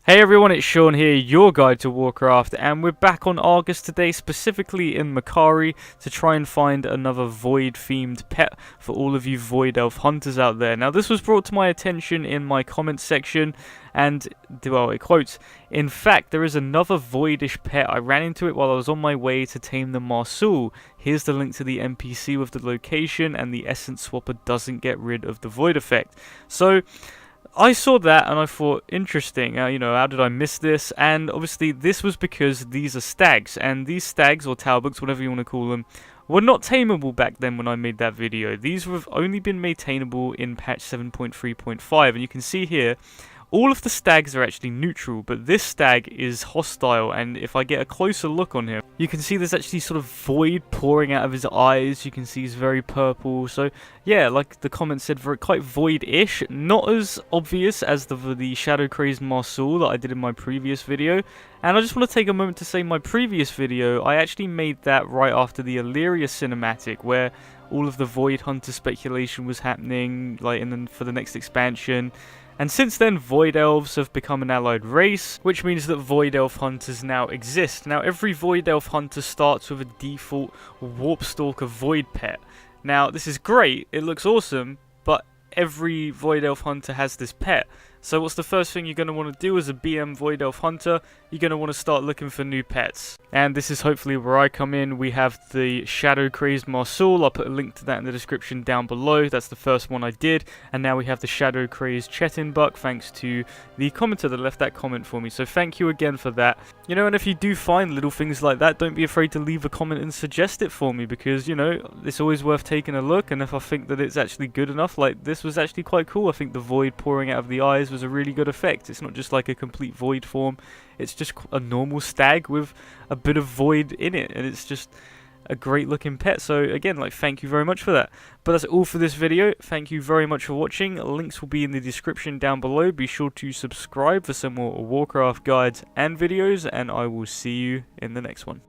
Hey everyone, it's Sean here, your guide to Warcraft, and we're back on Argus today, specifically in Makari, to try and find another Void-themed pet for all of you Void Elf hunters out there. Now, this was brought to my attention in my comments section, and, well, it quotes, "In fact, there is another Voidish pet. I ran into it while I was on my way to tame the Marsul. Here's the link to the NPC with the location, and the Essence Swapper doesn't get rid of the Void effect." So, I saw that and I thought, interesting, how did I miss this? And obviously this was because these are stags, and these stags, or Talbuks, whatever you want to call them, were not tameable back then when I made that video. These have only been made tameable in patch 7.3.5, and you can see here, all of the stags are actually neutral, but this stag is hostile, and if I get a closer look on him, you can see there's actually sort of void pouring out of his eyes. You can see he's very purple, so yeah, like the comment said, quite void-ish, not as obvious as the Shadowcrazed Marsul that I did in my previous video. And I just want to take a moment to say my previous video, I actually made that right after the Illyria cinematic, where all of the Void Hunter speculation was happening, like for the next expansion. And since then, Void Elves have become an allied race, which means that Void Elf Hunters now exist. Now, every Void Elf Hunter starts with a default Warpstalker Void pet. Now, this is great, it looks awesome, but every Void Elf Hunter has this pet. So what's the first thing you're going to want to do as a BM Void Elf Hunter? You're going to want to start looking for new pets. And this is hopefully where I come in. We have the Shadowcrazed Marsul. I'll put a link to that in the description down below. That's the first one I did. And now we have the Shadowcrazed Chitinbuk, thanks to the commenter that left that comment for me. So thank you again for that. And if you do find little things like that, don't be afraid to leave a comment and suggest it for me, because, it's always worth taking a look. And if I think that it's actually good enough, like this was actually quite cool. I think the void pouring out of the eyes was a really good effect. It's not just like a complete void form, it's just a normal stag with a bit of void in it, and it's just a great looking pet. So again, thank you very much for that. But that's all for this video. Thank you very much for watching. Links will be in the description down below. Be sure to subscribe for some more Warcraft guides and videos, and I will see you in the next one.